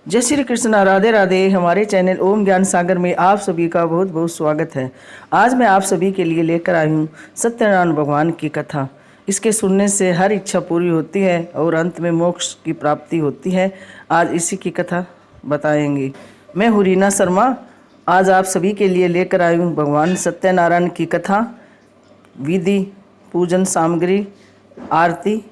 जय श्री कृष्णा, राधे राधे। हमारे चैनल ओम ज्ञान सागर में आप सभी का बहुत बहुत स्वागत है। आज मैं आप सभी के लिए लेकर आई हूँ सत्यनारायण भगवान की कथा। इसके सुनने से हर इच्छा पूरी होती है और अंत में मोक्ष की प्राप्ति होती है। आज इसी की कथा बताएंगे। मैं हूँ रीना शर्मा। आज आप सभी के लिए लेकर आई हूँ भगवान सत्यनारायण की कथा, विधि, पूजन सामग्री, आरती,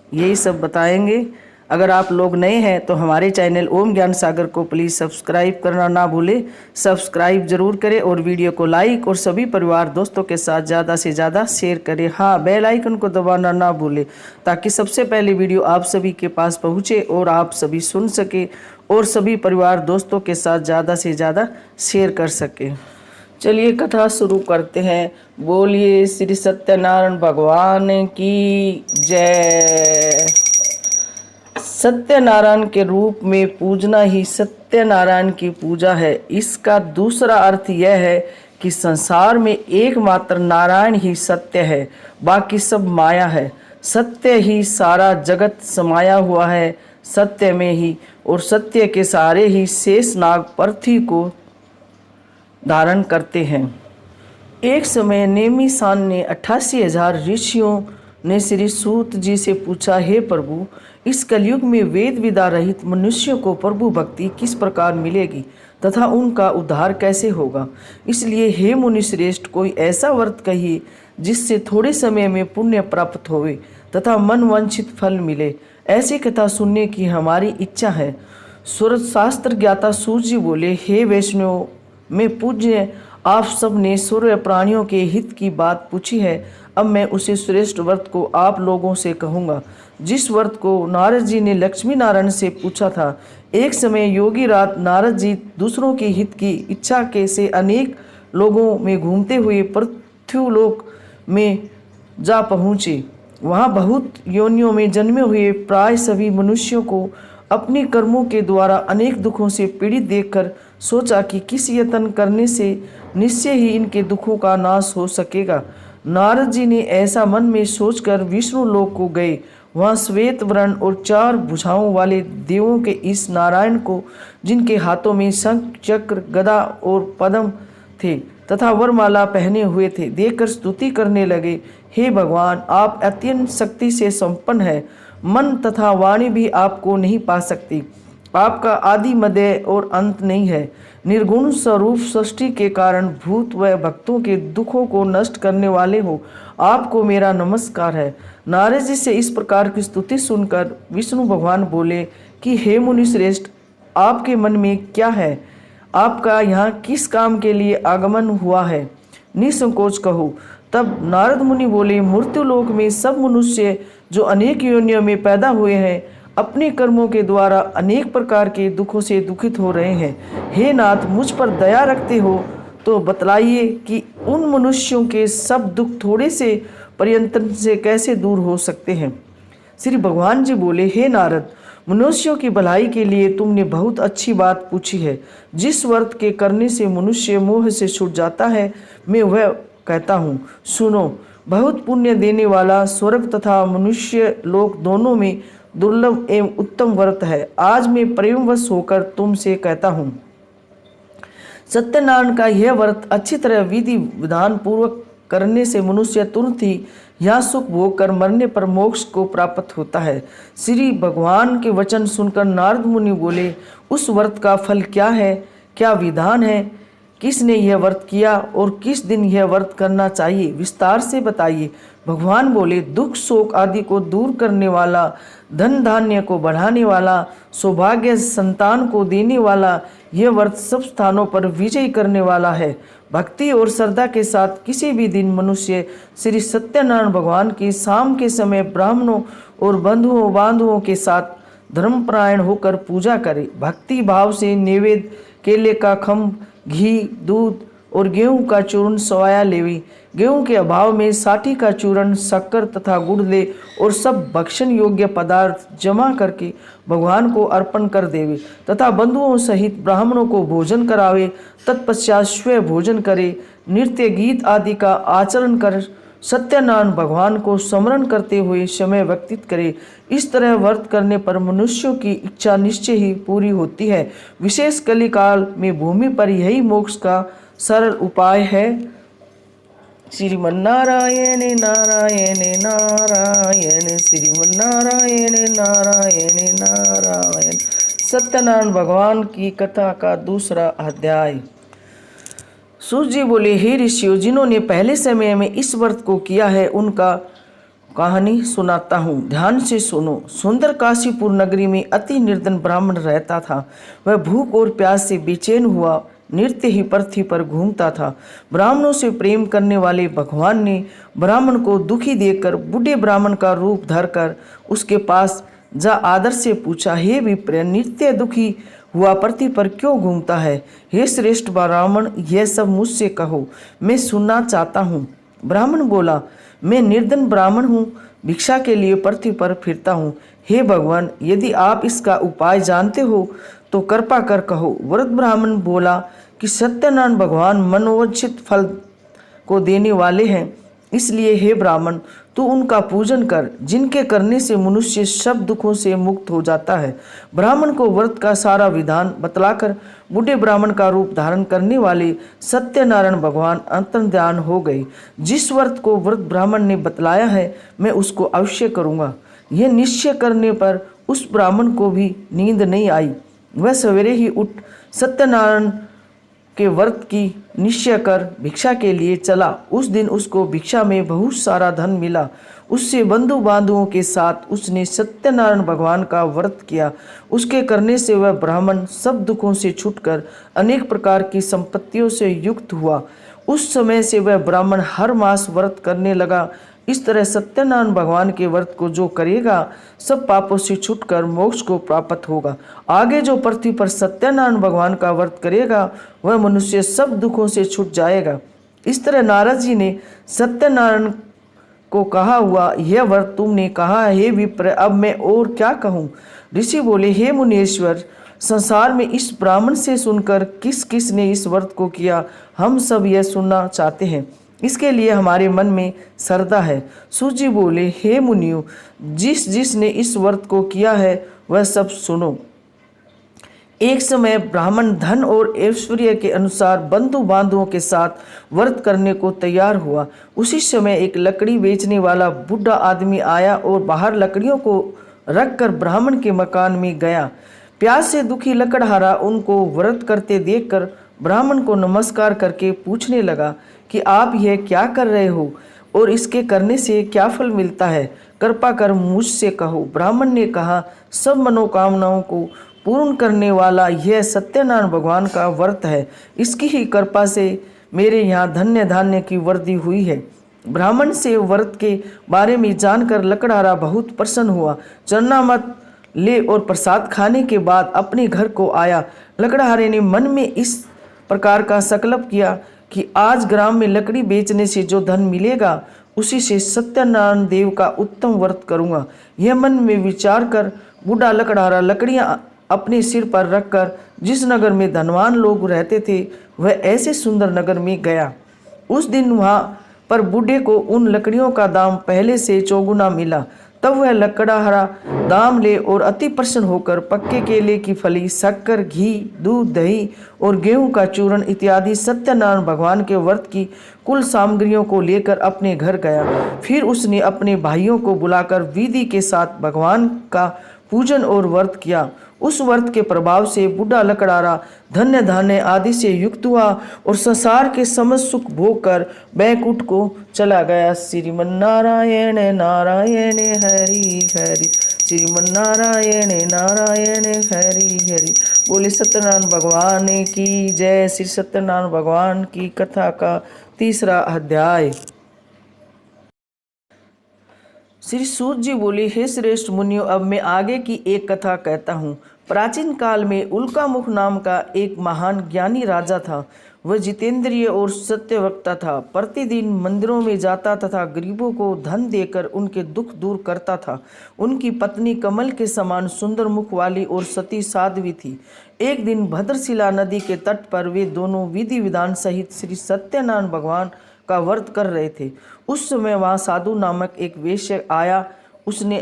यही सब बताएंगे। अगर आप लोग नए हैं तो हमारे चैनल ओम ज्ञान सागर को प्लीज़ सब्सक्राइब करना ना भूलें। सब्सक्राइब जरूर करें और वीडियो को लाइक और सभी परिवार दोस्तों के साथ ज़्यादा से ज़्यादा शेयर करें। हाँ, बेल आइकन को दबाना ना भूलें ताकि सबसे पहले वीडियो आप सभी के पास पहुँचे और आप सभी सुन सके और सभी परिवार दोस्तों के साथ ज़्यादा से ज़्यादा शेयर कर सके। चलिए कथा शुरू करते हैं। बोलिए श्री सत्यनारायण भगवान की जय। सत्यनारायण के रूप में पूजना ही सत्यनारायण की पूजा है। इसका दूसरा अर्थ यह है कि संसार में एकमात्र नारायण ही सत्य है, बाकी सब माया है। सत्य ही सारा जगत समाया हुआ है सत्य में ही, और सत्य के सारे ही शेष नाग पृथ्वी को धारण करते हैं। एक समय नेमिषान ने 88,000 ऋषियों ने श्री सूत जी से पूछा, हे प्रभु, इस कलयुग में वेद विदा रहित मनुष्यों को प्रभु भक्ति किस प्रकार मिलेगी तथा उनका उद्धार कैसे होगा? इसलिए हे मुनि श्रेष्ठ, कोई ऐसा व्रत कहिए जिससे थोड़े समय में पुण्य प्राप्त होवे तथा मन वांछित फल मिले। ऐसी कथा सुनने की हमारी इच्छा है। सूरज शास्त्र ज्ञाता सूर्य जी बोले, हे वैष्णव, मैं पूज्य आप सब ने सूर्य प्राणियों के हित की बात पूछी है। अब मैं उसी श्रेष्ठ व्रत को आप लोगों से कहूँगा जिस व्रत को नारद जी ने लक्ष्मी नारायण से पूछा था। एक समय योगी रात नारद जी दूसरों के हित की इच्छा के से अनेक लोगों में घूमते हुए पृथ्वीलोक में जा पहुँचे। वहाँ बहुत योनियों में जन्मे हुए प्राय सभी मनुष्यों को अपने कर्मों के द्वारा अनेक दुखों से पीड़ित देखकर सोचा कि किस यत्न करने से निश्चय ही इनके दुखों का नाश हो सकेगा। नारद जी ने ऐसा मन में सोचकर विष्णु लोक को गए। वहाँ श्वेत वर्ण और 4 भुजाओं वाले देवों के इस नारायण को, जिनके हाथों में शंख, चक्र, गदा और पद्म थे तथा वरमाला पहने हुए थे, देखकर स्तुति करने लगे। हे भगवान, आप अत्यंत शक्ति से संपन्न है। मन तथा वाणी भी आपको नहीं पा सकती। आपका आदि मध्य और अंत नहीं है। निर्गुण स्वरूप सृष्टि के कारण भूत व भक्तों के दुखों को नष्ट करने वाले हो, आपको मेरा नमस्कार है। नारद जी से इस प्रकार की स्तुति सुनकर विष्णु भगवान बोले कि हे मुनि श्रेष्ठ, आपके मन में क्या है? आपका यहाँ किस काम के लिए आगमन हुआ है? निसंकोच कहो। तब नारद मुनि बोले, मृत्युलोक में सब मनुष्य जो अनेक योनियों में पैदा हुए हैं, अपने कर्मों के द्वारा अनेक प्रकार के दुखों से दुखित हो रहे हैं। हे नाथ, मुझ पर दया रखते हो तो बतलाइए कि उन मनुष्यों के सब दुख थोड़े से पर्यंत से कैसे दूर हो सकते हैं। श्री भगवान जी बोले, हे नारद, मनुष्यों की भलाई के लिए तुमने बहुत अच्छी बात पूछी है। जिस व्रत के करने से मनुष्य मोह से छूट जाता है, मैं वह कहता हूँ, सुनो। बहुत पुण्य देने वाला स्वर्ग तथा मनुष्य लोक दोनों में दुर्लभ एवं उत्तम व्रत है। आज मैं प्रेमवश होकर तुमसे कहता हूँ। सत्यनारायण का यह व्रत अच्छी तरह विधि विधान पूर्वक करने से मनुष्य तुरंत ही यहाँ सुख भोग कर मरने पर मोक्ष को प्राप्त होता है। श्री भगवान के वचन सुनकर नारद मुनि बोले, उस व्रत का फल क्या है? क्या विधान है? किसने यह व्रत किया और किस दिन यह व्रत करना चाहिए? विस्तार से बताइए। भगवान बोले, दुख शोक आदि को दूर करने वाला, धन धान्य को बढ़ाने वाला, सौभाग्य संतान को देने वाला, यह व्रत सब स्थानों पर विजय करने वाला है। भक्ति और श्रद्धा के साथ किसी भी दिन मनुष्य श्री सत्यनारायण भगवान की शाम के समय ब्राह्मणों और बंधुओं बांधुओं के साथ धर्मपरायण होकर पूजा करे। भक्ति भाव से नैवेद्य केले का खम्भ, घी, दूध और गेहूं का चूर्ण सवाया लेवी। गेहूं के अभाव में साठी का चूर्ण, शक्कर तथा गुड़ ले और सब भक्षण योग्य पदार्थ जमा करके भगवान को अर्पण कर देवे तथा बंधुओं सहित ब्राह्मणों को भोजन करावे। तत्पश्चात स्वयं भोजन करे। नृत्य गीत आदि का आचरण कर सत्यनारायण भगवान को स्मरण करते हुए समय व्यतीत करे। इस तरह व्रत करने पर मनुष्यों की इच्छा निश्चय ही पूरी होती है। विशेष कलिकाल में भूमि पर यही मोक्ष का सरल उपाय है। श्रीमन्नारायण नारायण नारायण, श्रीमन्नारायण नारायण नारायण। सत्यनारायण भगवान की कथा का दूसरा अध्याय। सूत जी बोले, हे ऋषियों, जिन्होंने पहले समय में इस व्रत को किया है उनका कहानी सुनाता हूँ, ध्यान से सुनो। सुंदर काशीपुर नगरी में अति निर्धन ब्राह्मण रहता था। वह भूख और प्यास से बेचैन हुआ नृत्य ही पृथ्वी पर घूमता था। ब्राह्मणों से प्रेम करने वाले भगवान ने ब्राह्मण को दुखी देखकर बूढ़े ब्राह्मण का रूप धरकर उसके पास जा आदर से पूछा, हे विप्र, नित्य दुखी हुआ पृथ्वी पर क्यों घूमता है? हे श्रेष्ठ ब्राह्मण, यह सब मुझसे कहो, मैं सुनना चाहता हूँ। ब्राह्मण बोला, मैं निर्धन ब्राह्मण हूँ, भिक्षा के लिए पृथ्वी पर फिरता हूँ। हे भगवान, यदि आप इसका उपाय जानते हो तो कृपा कर कहो। वृद्ध ब्राह्मण बोला कि सत्यनारायण भगवान मनोवांछित फल को देने वाले हैं, इसलिए हे ब्राह्मण, तू उनका पूजन कर, जिनके करने से मनुष्य सब दुखों से मुक्त हो जाता है। ब्राह्मण को व्रत का सारा विधान बतलाकर बूढ़े ब्राह्मण का रूप धारण करने वाले सत्यनारायण भगवान अंतर्ध्यान हो गए। जिस व्रत को वृद्ध ब्राह्मण ने बतलाया है मैं उसको अवश्य करूँगा। यह निश्चय करने पर उस ब्राह्मण को भी नींद नहीं आई। वह सवेरे ही उठ सत्यनारायण के व्रत की निश्चय कर भिक्षा के लिए चला। उस दिन उसको भिक्षा में बहुत सारा धन मिला। उससे बंधु बांधुओं के साथ उसने सत्यनारायण भगवान का व्रत किया। उसके करने से वह ब्राह्मण सब दुखों से छूटकर अनेक प्रकार की संपत्तियों से युक्त हुआ। उस समय से वह ब्राह्मण हर मास व्रत करने लगा। इस तरह सत्यनारायण भगवान के व्रत को जो करेगा सब पापों से छूटकर मोक्ष को प्राप्त होगा। आगे जो पृथ्वी पर सत्यनारायण भगवान का व्रत करेगा वह मनुष्य सब दुखों से छूट जाएगा। इस तरह नारद जी ने सत्यनारायण को कहा हुआ यह व्रत तुमने कहा, हे विप्र, अब मैं और क्या कहूँ? ऋषि बोले, हे मुनीश्वर, संसार में इस ब्राह्मण से सुनकर किस किस ने इस व्रत को किया, हम सब यह सुनना चाहते हैं। इसके लिए हमारे मन में श्रद्धा है। सूत जी बोले, हे मुनियों, जिस जिस ने इस व्रत को किया है वह सब सुनो। एक समय ब्राह्मण धन और ऐश्वर्य के अनुसार बंधु बांधुओं के साथ व्रत करने को तैयार हुआ। उसी समय एक लकड़ी बेचने वाला बूढ़ा आदमी आया और बाहर लकड़ियों को रखकर ब्राह्मण के मकान में गया। प्यास से दुखी लकड़हारा उनको व्रत करते देखकर ब्राह्मण को नमस्कार करके पूछने लगा कि आप यह क्या कर रहे हो और इसके करने से क्या फल मिलता है? कृपा कर मुझसे कहो। ब्राह्मण ने कहा, सब मनोकामनाओं को पूर्ण करने वाला यह सत्यनारायण भगवान का व्रत है। इसकी ही कृपा से मेरे यहाँ धन्य धान्य की वृद्धि हुई है। ब्राह्मण से व्रत के बारे में जानकर लकड़हारा बहुत प्रसन्न हुआ। चरणामृत ले और प्रसाद खाने के बाद अपने घर को आया। लकड़हारे ने मन में इस प्रकार का संकल्प किया कि आज ग्राम में लकड़ी बेचने से जो धन मिलेगा उसी से सत्यनारायण देव का उत्तम व्रत करूँगा। यह मन में विचार कर बूढ़ा लकड़हारा लकड़ियाँ अपने सिर पर रखकर जिस नगर में धनवान लोग रहते थे वह ऐसे सुंदर नगर में गया। उस दिन वहाँ पर बूढ़े को उन लकड़ियों का दाम पहले से चौगुना मिला। तब वह लकड़हारा दाम ले और अति प्रसन्न होकर पक्के केले की फली, शक्कर, घी, दूध, दही और गेहूं का चूर्ण इत्यादि सत्यनारायण भगवान के व्रत की कुल सामग्रियों को लेकर अपने घर गया। फिर उसने अपने भाइयों को बुलाकर विधि के साथ भगवान का पूजन और व्रत किया। उस व्रत के प्रभाव से बूढ़ा लकड़हारा धन्य धान्य आदि से युक्त हुआ और संसार के समस्त सुख भोग कर बैकुंठ को चला गया। श्रीमन्नारायण नारायण हरि हरि, श्रीमन्नारायण नारायण हरि हरि। बोले सत्यनारायण भगवान की जय। श्री सत्यनारायण भगवान की कथा का तीसरा अध्याय। श्री सूत जी बोले, हे श्रेष्ठ मुनियों, अब मैं आगे की एक कथा कहता हूँ। प्राचीन काल में उल्कामुख नाम का एक महान ज्ञानी राजा था। वह जितेंद्रिय और सत्यवक्ता था। प्रतिदिन मंदिरों में जाता तथा गरीबों को धन देकर उनके दुख दूर करता था। उनकी पत्नी कमल के समान सुंदर मुख वाली और सती साध्वी थी। एक दिन भद्रशिला नदी के तट पर वे दोनों विधि विधान सहित श्री सत्यनारायण भगवान का व्रत कर रहे थे। उस समय वहाँ साधु नामक एक वेश्य आया। उसने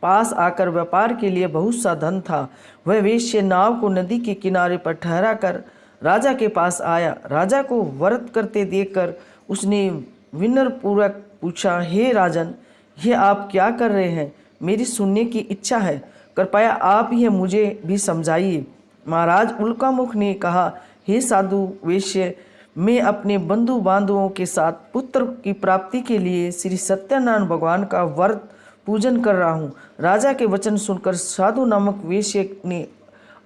पास आकर व्यापार के लिए बहुत सा धन था। वह वेश्य नाव को नदी के किनारे पर ठहरा कर राजा के पास आया। राजा को व्रत करते देखकर उसने विनम्र पूर्वक पूछा, हे राजन, ये आप क्या कर रहे हैं? मेरी सुनने की इच्छा है, कृपया आप यह मुझे भी समझाइए। महाराज उल्कामुख ने कहा, हे साधु वेश्य, मैं अपने बंधु बांधवों के साथ पुत्र की प्राप्ति के लिए श्री सत्यनारायण भगवान का व्रत पूजन कर रहा हूँ। राजा के वचन सुनकर साधु नामक वेश्य ने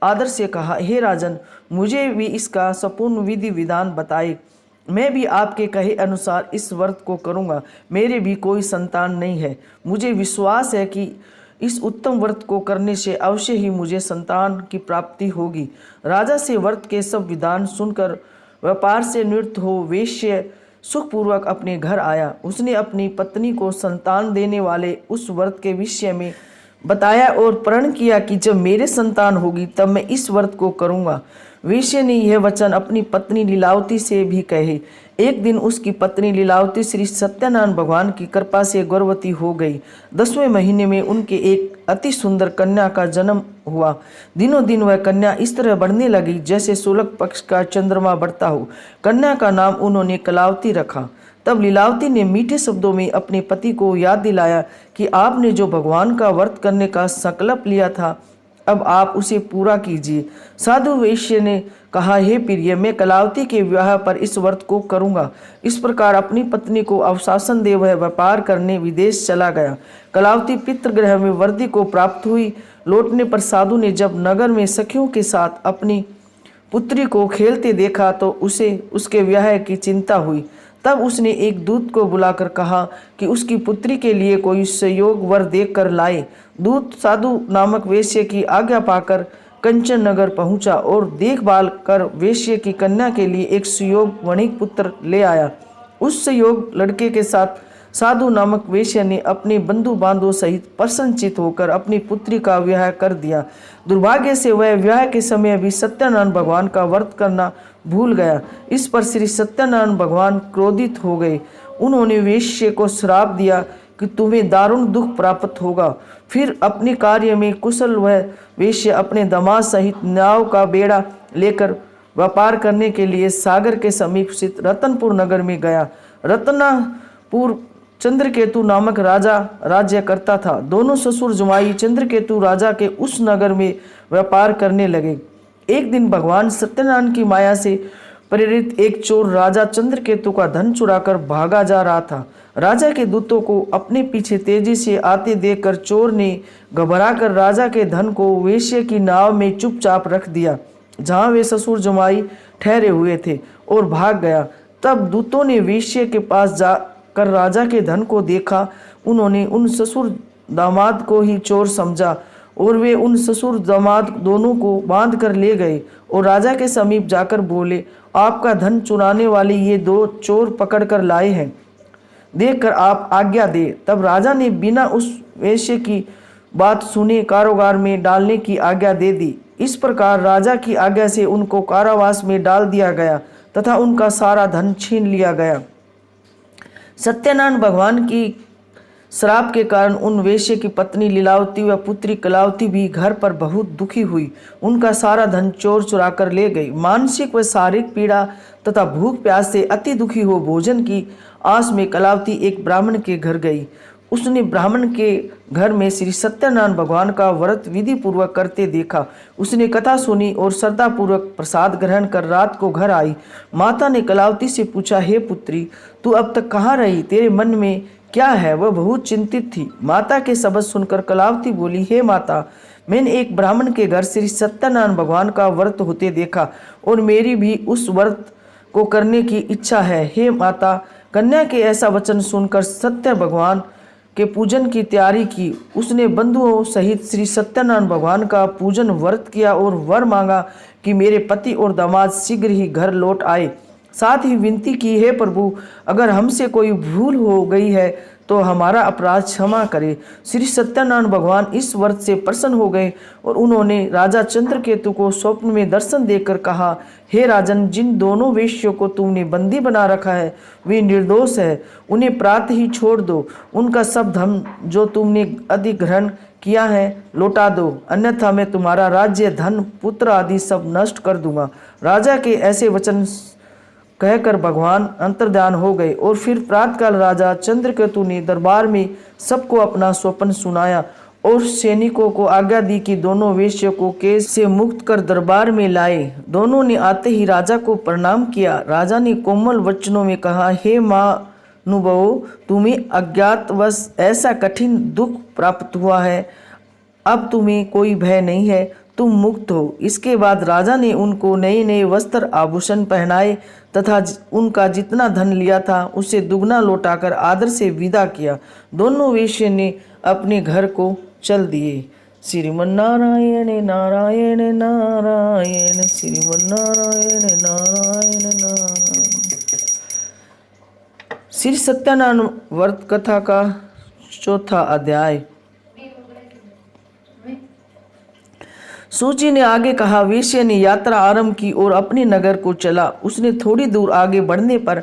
आदर से कहा, हे राजन, मुझे भी इसका संपूर्ण विधि विधान बताए। मैं भी आपके कहे अनुसार इस व्रत को करूँगा। मेरे भी कोई संतान नहीं है। मुझे विश्वास है कि इस उत्तम व्रत को करने से अवश्य ही मुझे संतान की प्राप्ति होगी। राजा से व्रत के सब विधान सुनकर व्यापार से निवृत्त हो वेश्य सुखपूर्वक अपने घर आया। उसने अपनी पत्नी को संतान देने वाले उस व्रत के विषय में बताया और प्रण किया कि जब मेरे संतान होगी तब मैं इस व्रत को करूँगा। वेश्य ने यह वचन अपनी पत्नी लीलावती से भी कहे। एक दिन उसकी पत्नी लीलावती श्री सत्यनारायण भगवान की कृपा से गर्भवती हो गई। 10वें महीने में उनके एक अति सुंदर कन्या का जन्म हुआ। दिनों दिन वह कन्या इस तरह बढ़ने लगी जैसे शुक्ल पक्ष का चंद्रमा बढ़ता हो। कन्या का नाम उन्होंने कलावती रखा। तब लीलावती ने मीठे शब्दों में अपने पति को याद दिलाया कि आपने जो भगवान का व्रत करने का संकल्प लिया था, अब आप उसे पूरा कीजिए। साधु वेश्य ने कहा, हे प्रिय, मैं कलावती के विवाह पर इस व्रत को करूंगा। इस प्रकार अपनी पत्नी को अवशासन दे वह व्यापार करने विदेश चला गया। कलावती पितृगृह में वृद्धि को प्राप्त हुई। लौटने पर साधु ने जब नगर में सखियों के साथ अपनी पुत्री को खेलते देखा तो उसे उसके विवाह की चिंता हुई। तब उसने एक दूत को बुलाकर कहा कि उसकी पुत्री के लिए कोई संयोग वर देख कर लाए। दूत साधु नामक वेश्य की आज्ञा पाकर कंचन नगर पहुंचा और देखभाल कर वेश्य की कन्या के लिए एक सुयोग वणिक पुत्र ले आया। उस संयोग लड़के के साथ साधु नामक वेश्या ने अपने बंधु बांधवों सहित प्रसन्नचित होकर अपनी पुत्री का विवाह कर दिया। दुर्भाग्य से वह विवाह के समय भी सत्यनारायण भगवान का व्रत करना भूल गया। इस पर श्री सत्यनारायण भगवान क्रोधित हो गए। उन्होंने वेश्य को श्राप दिया कि तुम्हें दारुण दुख प्राप्त होगा। फिर अपने कार्य में कुशल वह वेश्य अपने दामाद सहित नाव का बेड़ा लेकर व्यापार करने के लिए सागर के समीप स्थित रतनपुर नगर में गया। रत्नापुर चंद्रकेतु नामक राजा राज्य करता था। दोनों ससुर जुमाई चंद्रकेतु राजा के उस नगर में व्यापार करने लगे। एक दिन भगवान सत्यनारायण की माया से प्रेरित एक चोर राजा चंद्रकेतु का धन चुराकर भागा जा रहा था। राजा के दूतों को अपने पीछे तेजी से आते देखकर चोर ने घबराकर राजा के धन को वेश्य की नाव में चुपचाप रख दिया जहां वे ससुर जमाई ठहरे हुए थे और भाग गया। तब दूतों ने वेश्य के पास जाकर राजा के धन को देखा। उन्होंने उन ससुर दामाद को ही चोर समझा और वे उन ससुर दामाद दोनों को बांध कर ले गए और राजा के समीप जाकर बोले, आपका धन चुराने वाले ये दो चोर पकड़ कर लाए हैं, देखकर आप आज्ञा दे। तब राजा ने बिना उस वेश्य की बात सुने कारागार में डालने की आज्ञा दे दी। इस प्रकार राजा की आज्ञा से उनको कारावास में डाल दिया गया तथा उनका सारा धन छीन लिया गया। सत्यनारायण भगवान की श्राप के कारण उन वेश्य की पत्नी लीलावती व पुत्री कलावती भी घर पर बहुत दुखी हुई। उनका सारा धन चोर चुरा कर ले गई। मानसिक व शारीरिक पीड़ा तथा भूख प्यास से अति दुखी हो भोजन की आस में कलावती एक ब्राह्मण के घर गई। उसने ब्राह्मण के घर में श्री सत्यनारायण भगवान का व्रत विधि पूर्वक करते देखा। उसने कथा सुनी और श्रद्धापूर्वक प्रसाद ग्रहण कर रात को घर आई। माता ने कलावती से पूछा, हे पुत्री, तू अब तक कहाँ रही? तेरे मन में क्या है? वह बहुत चिंतित थी। माता के शब्द सुनकर कलावती बोली, हे माता, मैंने एक ब्राह्मण के घर श्री सत्यनारायण भगवान का व्रत होते देखा और मेरी भी उस व्रत को करने की इच्छा है। हे माता, कन्या के ऐसा वचन सुनकर सत्य भगवान के पूजन की तैयारी की। उसने बंधुओं सहित श्री सत्यनारायण भगवान का पूजन व्रत किया और वर मांगा कि मेरे पति और दामाद शीघ्र ही घर लौट आए। साथ ही विनती की, हे प्रभु, अगर हमसे कोई भूल हो गई है तो हमारा अपराध क्षमा करे। श्री सत्यनारायण भगवान इस व्रत से प्रसन्न हो गए और उन्होंने राजा चंद्रकेतु को स्वप्न में दर्शन देकर कहा, हे राजन, जिन दोनों वेश्यों को तुमने बंदी बना रखा है वे निर्दोष है, उन्हें प्रातः ही छोड़ दो। उनका सब धन जो तुमने अधिग्रहण किया है लौटा दो, अन्यथा मैं तुम्हारा राज्य, धन, पुत्र आदि सब नष्ट कर दूंगा। राजा के ऐसे वचन कहकर भगवान अंतर्ध्यान हो गए और फिर प्रातःकाल राजा चंद्रकेतु ने दरबार में सबको अपना स्वप्न सुनाया और सैनिकों को आज्ञा दी कि दोनों वेश्यों को कैद से मुक्त कर दरबार में लाए। दोनों ने आते ही राजा को प्रणाम किया। राजा ने कोमल वचनों में कहा, हे महानुभावों, तुम्हें अज्ञातवश ऐसा कठिन दुख प्राप्त हुआ है, अब तुम्हें कोई भय नहीं है, तुम मुक्त हो। इसके बाद राजा ने उनको नए नए वस्त्र आभूषण पहनाए तथा उनका जितना धन लिया था उसे दुगना लौटाकर आदर से विदा किया। दोनों वेश्य ने अपने घर को चल दिए। श्रीमन्नारायण नारायण नारायण, श्रीमन्नारायण नारायण नारायण। श्री सत्यनारायण व्रत कथा का चौथा अध्याय। सूची ने आगे कहा, वेश्य ने यात्रा आरंभ की और अपने नगर को चला। उसने थोड़ी दूर आगे बढ़ने पर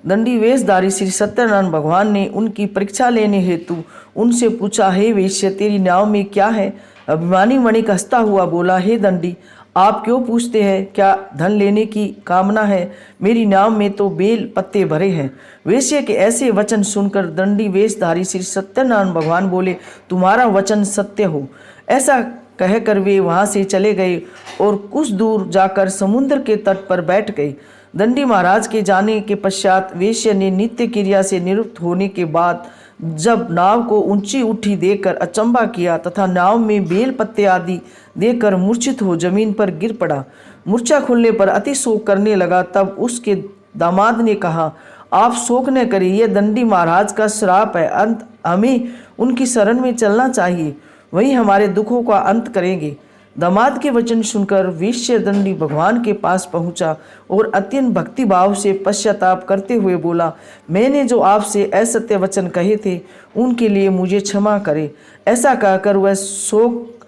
दंडी वेशधारी श्री सत्यनारायण भगवान ने उनकी परीक्षा लेने हेतु उनसे पूछा, हे वेश्य, तेरी नाव में क्या है? अभिमानी वणिक हंसता हुआ बोला, हे दंडी, आप क्यों पूछते हैं? क्या धन लेने की कामना है? मेरी नाव में तो बेल पत्ते भरे हैं। वेश्य के ऐसे वचन सुनकर दंडी वेशधारी श्री सत्यनारायण भगवान बोले, तुम्हारा वचन सत्य हो। ऐसा कहकर वे वहां से चले गए और कुछ दूर जाकर समुद्र के तट पर बैठ गए। दंडी महाराज के जाने के पश्चात वेश्य ने नित्य क्रिया से निवृत्त होने के बाद जब नाव को ऊंची उठी देखकर अचंभा किया तथा नाव में बेल पत्ते आदि देखकर मूर्छित हो जमीन पर गिर पड़ा। मूर्छा खुलने पर अति शोक करने लगा। तब उसके दामाद ने कहा, आप शोक न करें, यह दंडी महाराज का श्राप है, अंत हमें उनकी शरण में चलना चाहिए, वही हमारे दुखों का अंत करेंगे। दामाद के वचन सुनकर वेश्य दंडी भगवान के पास पहुंचा और अत्यंत भक्ति भाव से पश्चाताप करते हुए बोला, मैंने जो आपसे असत्य वचन कहे थे उनके लिए मुझे क्षमा करे। ऐसा कहकर वह शोक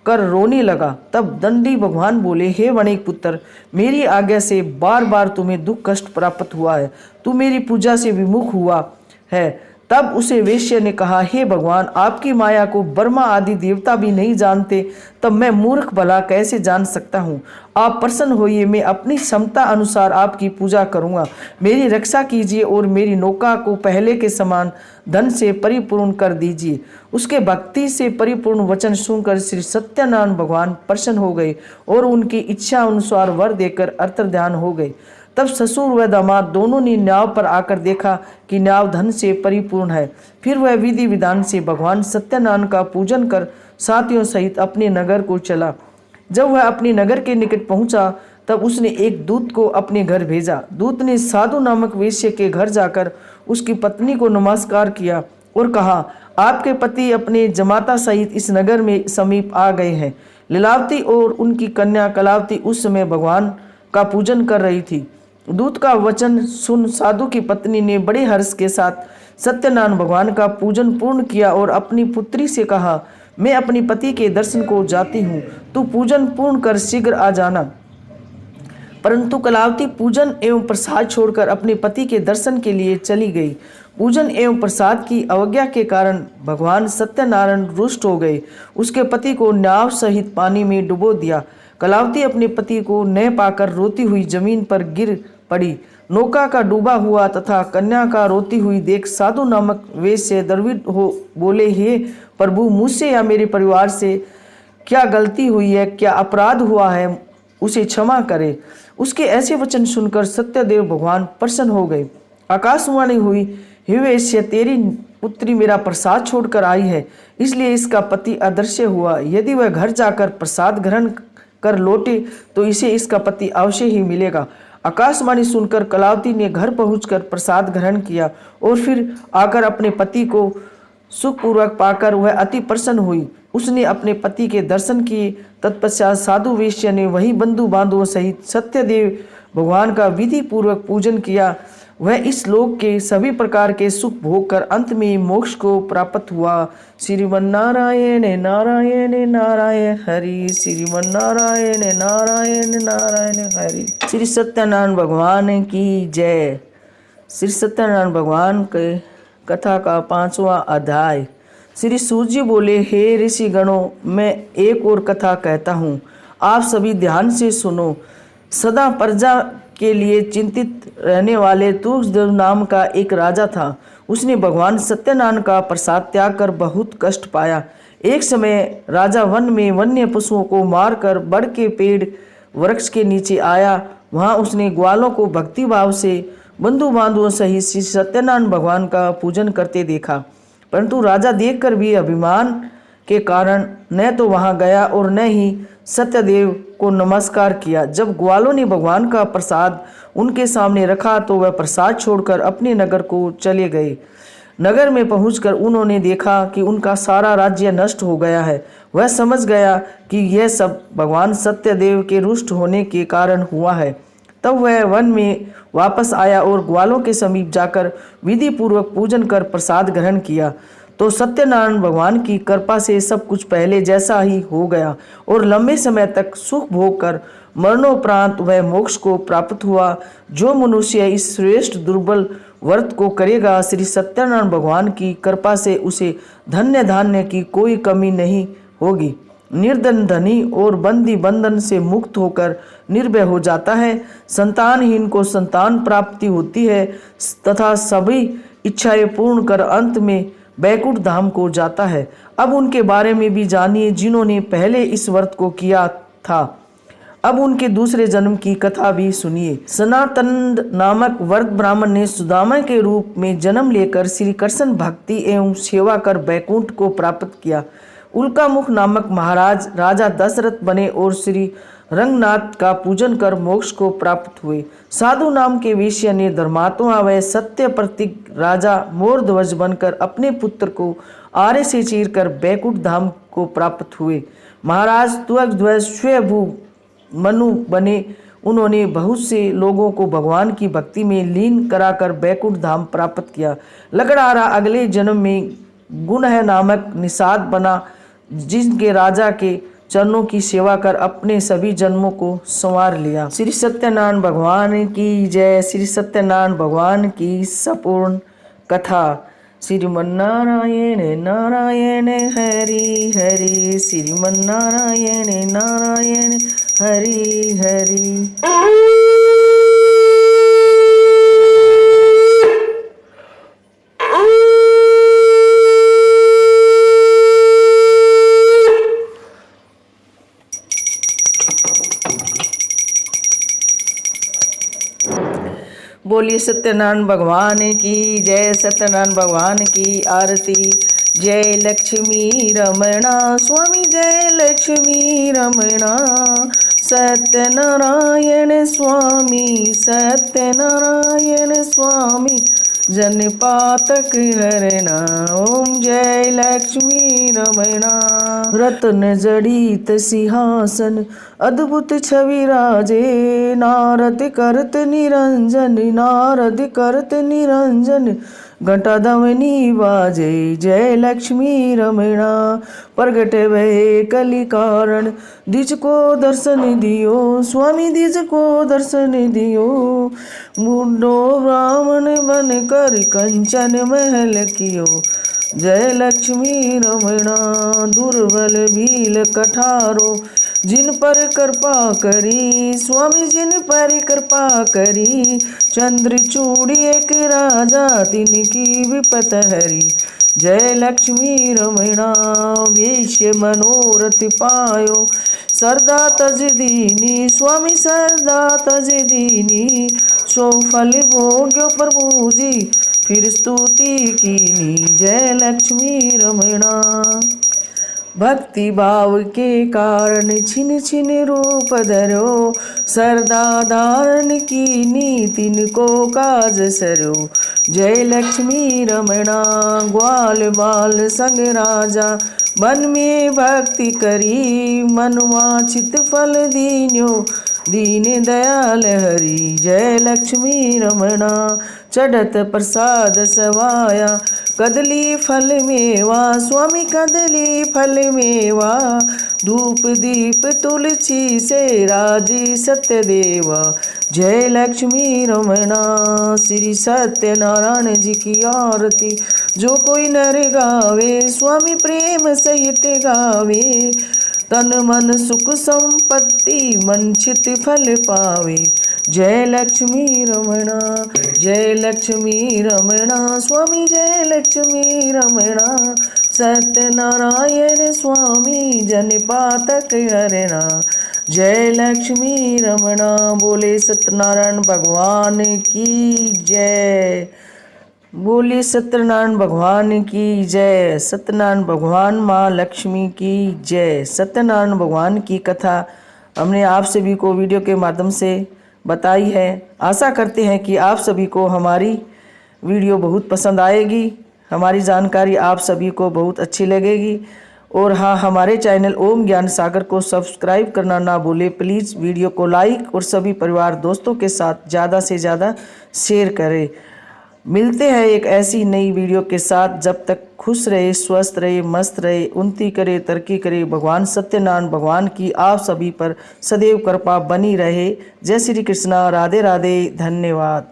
कर रोने लगा। तब दंडी भगवान बोले, हे वणिक पुत्र, मेरी आज्ञा से बार बार तुम्हें दुख कष्ट प्राप्त हुआ है, तू मेरी पूजा से विमुख हुआ है। तब उसे वेश्य ने कहा, हे भगवान, आपकी माया को ब्रह्मा आदि देवता भी नहीं जानते, तब मैं मूर्ख भला कैसे जान सकता हूँ। आप प्रसन्न होइए, मैं अपनी क्षमता अनुसार आपकी पूजा करूँगा। मेरी रक्षा कीजिए और मेरी नौका को पहले के समान धन से परिपूर्ण कर दीजिए। उसके भक्ति से परिपूर्ण वचन सुनकर श्री सत्यनारायण भगवान प्रसन्न हो गए और उनकी इच्छा अनुसार वर देकर अंतर्ध्यान हो गए। तब ससुर व दामाद दोनों ने नाव पर आकर देखा कि नाव धन से परिपूर्ण है। फिर वह विधि विधान से भगवान सत्यनारायण का पूजन कर साथियों सहित अपने नगर को चला। जब वह अपने नगर के निकट पहुंचा तब उसने एक दूत को अपने घर भेजा। दूत ने साधु नामक वेश्य के घर जाकर उसकी पत्नी को नमस्कार किया और कहा, आपके पति अपने जमाता सहित इस नगर में समीप आ गए हैं। लीलावती और उनकी कन्या कलावती उस समय भगवान का पूजन कर रही थी। दूत का वचन सुन साधु की पत्नी ने बड़े हर्ष के साथ सत्यनारायण भगवान का पूजन पूर्ण किया और अपनी पुत्री से कहा, मैं अपने पति के दर्शन को जाती हूँ, तू पूजन पूर्ण कर शीघ्र आ जाना। परंतु कलावती पूजन एवं प्रसाद छोड़कर अपने पति के दर्शन के लिए चली गई। पूजन एवं प्रसाद की अवज्ञा के कारण भगवान सत्यनारायण रुष्ट हो गए। उसके पति को नाव सहित पानी में डुबो दिया। कलावती अपने पति को न पाकर रोती हुई जमीन पर गिर पड़ी। नौका का डूबा हुआ तथा कन्या का रोती हुई देख साधु नामक वेश्य द्रवित हो बोले, हे प्रभु, मुझसे या मेरे परिवार से क्या गलती हुई है, क्या अपराध हुआ है, उसे क्षमा करे। उसके ऐसे वचन सुनकर सत्यदेव भगवान प्रसन्न हो गए। आकाशवाणी हुई, हे वेश्य, तेरी पुत्री मेरा प्रसाद छोड़कर आई है, इसलिए इसका पति अदृश्य हुआ। यदि वह घर जाकर प्रसाद ग्रहण कर लौटे तो इसे इसका पति अवश्य ही मिलेगा। आकाशवाणी सुनकर कलावती ने घर पहुंचकर प्रसाद ग्रहण किया और फिर आकर अपने पति को सुखपूर्वक पाकर वह अति प्रसन्न हुई। उसने अपने पति के दर्शन किए। तत्पश्चात साधु वेश्य ने वही बंधु बांधवों सहित सत्यदेव भगवान का विधि पूर्वक पूजन किया। वह इस लोक के सभी प्रकार के सुख भोग कर अंत में मोक्ष को प्राप्त हुआ। श्रीमन्नारायण नारायण नारायण हरि, श्रीमन्नारायण नारायण नारायण हरि। श्री सत्यनारायण भगवान की जय। श्री सत्यनारायण भगवान के कथा का 5वां अध्याय। श्री सूर्य बोले, हे ऋषि गणों, मैं एक और कथा कहता हूँ, आप सभी ध्यान से सुनो। सदा प्रजा के लिए चिंतित रहने वाले तुर्कदेव नाम का एक राजा था। उसने भगवान सत्यनारायण का प्रसाद त्याग कर बहुत कष्ट पाया। एक समय राजा वन में वन्य पशुओं को मारकर बड़ के पेड़ वृक्ष के नीचे आया। वहाँ उसने ग्वालों को भक्ति भाव से बंधु बांधवों सहित श्री सत्यनारायण भगवान का पूजन करते देखा, परंतु राजा देखकर भी अभिमान के कारण न तो वहां गया और न ही सत्यदेव को नमस्कार किया। जब ग्वालों ने भगवान का प्रसाद उनके सामने रखा तो वह प्रसाद छोड़कर अपने नगर को चले गए। नगर में पहुंचकर उन्होंने देखा कि उनका सारा राज्य नष्ट हो गया है। वह समझ गया कि यह सब भगवान सत्यदेव के रुष्ट होने के कारण हुआ है। तब वह वन में वापस आया और ग्वालों के समीप जाकर विधि पूर्वक पूजन कर प्रसाद ग्रहण किया। तो सत्यनारायण भगवान की कृपा से सब कुछ पहले जैसा ही हो गया और लंबे समय तक सुख भोग कर मरणोपरांत वह मोक्ष को प्राप्त हुआ। जो मनुष्य इस श्रेष्ठ दुर्बल व्रत को करेगा, श्री सत्यनारायण भगवान की कृपा से उसे धन्य धान्य की कोई कमी नहीं होगी। निर्धन धनी और बंदी बंधन से मुक्त होकर निर्भय हो जाता है। संतानहीन को संतान प्राप्ति होती है तथा सभी इच्छाएं पूर्ण कर अंत में बैकुंठ धाम को जाता है। अब उनके बारे में भी जानिए जिन्होंने पहले इस व्रत को किया था। अब उनके दूसरे जन्म की कथा भी सुनिए। सनातन नामक वर्ग ब्राह्मण ने सुदामा के रूप में जन्म लेकर श्री कृष्ण भक्ति एवं सेवा कर बैकुंठ को प्राप्त किया। उल्कामुख नामक महाराज राजा दशरथ बने और श्री रंगनाथ का पूजन कर मोक्ष को प्राप्त हुए। साधु नाम के वेश्या ने धर्मात्मा व सत्य प्रतीक राजा मोरध्वज बनकर अपने पुत्र को आरे से चीरकर बैकुंठ धाम को प्राप्त हुए। महाराज त्वग्ध्वज स्वयंभू मनु बने। उन्होंने बहुत से लोगों को भगवान की भक्ति में लीन कराकर बैकुंठ धाम प्राप्त किया। लकड़हारा अगले जन्म में गुणह नामक निषाद बना, जिनके राजा के चरणों की सेवा कर अपने सभी जन्मों को संवार लिया। श्री सत्यनारायण भगवान की जय। श्री सत्यनारायण भगवान की संपूर्ण कथा। श्रीमन्नारायण नारायण हरि हरि, श्रीमन्नारायण नारायण हरि हरि। बोलिए सत्यनारायण भगवान की जय। सत्यनारायण भगवान की आरती। जय लक्ष्मी रमणा स्वामी, जय लक्ष्मी रमणा। सत्यनारायण स्वामी, सत्यनारायण स्वामी, जन पातक हरणा। ओम जय लक्ष्मी रमणा। रत्न जड़ित सिंहासन अद्भुत छवि राजे, नारद करत निरंजन, नारद करत निरंजन, घंटा धवनी बाजे। जय लक्ष्मी रमणा। प्रगट भय कलि कारण, द्विज को दर्शन दियो स्वामी, द्विज को दर्शन दियो। बूढ़ो ब्राह्मण बन कर कंचन महल कियो। जय लक्ष्मी रमणा। दुर्बल भील कठारो, जिन पर कृपा करी स्वामी, जिन पर कृपा करी। चंद्रचूड़ एक राजा, तिनकी विपत हरी। जय लक्ष्मी रमणा। वेश्य मनोरथ पायो, सरदा तज दीनी स्वामी, सरदा तज दीनी। सो फल भोग्यो प्रभु जी, फिर स्तुति कीनी। जय लक्ष्मी रमणा। भक्ति भाव के कारण छिन छिन रूप धरो, सरदा धारण कीनी, तिनको काज सरो। जय लक्ष्मी रमणा। ग्वाल बाल संग राजा, मन में भक्ति करी, मनवांछित फल दीन्यो, दीन दयाल हरि। जय लक्ष्मी रमणा। चढ़त प्रसाद सवाया। कदली फल मेवा स्वामी कदली फल मेवा, धूप दीप तुलसी से राजी सत्यदेवा। जय लक्ष्मी रमणा श्री सत्यनारायण जी की आरती, जो कोई नर गावे स्वामी प्रेम सहित गावे। तन मन सुख संपत्ति मंचित फल पावे। जय लक्ष्मी रमणा, जय लक्ष्मी रमणा स्वामी, जय लक्ष्मी रमणा। सत्यनारायण स्वामी जन पातक हरणा। जय लक्ष्मी रमणा। बोले सत्यनारायण भगवान की जय। बोलिए सत्यनारायण भगवान की जय। सत्यनारायण भगवान माँ लक्ष्मी की जय। सत्यनारायण भगवान की कथा हमने आप सभी को वीडियो के माध्यम से बताई है। आशा करते हैं कि आप सभी को हमारी वीडियो बहुत पसंद आएगी, हमारी जानकारी आप सभी को बहुत अच्छी लगेगी। और हाँ, हमारे चैनल ओम ज्ञान सागर को सब्सक्राइब करना ना भूले प्लीज़। वीडियो को लाइक और सभी परिवार दोस्तों के साथ ज़्यादा से ज़्यादा शेयर करें। मिलते हैं एक ऐसी नई वीडियो के साथ। जब तक खुश रहे, स्वस्थ रहे, मस्त रहे, उन्नति करे, तरक्की करे। भगवान सत्यनारायण भगवान की आप सभी पर सदैव कृपा बनी रहे। जय श्री कृष्णा, राधे राधे, धन्यवाद।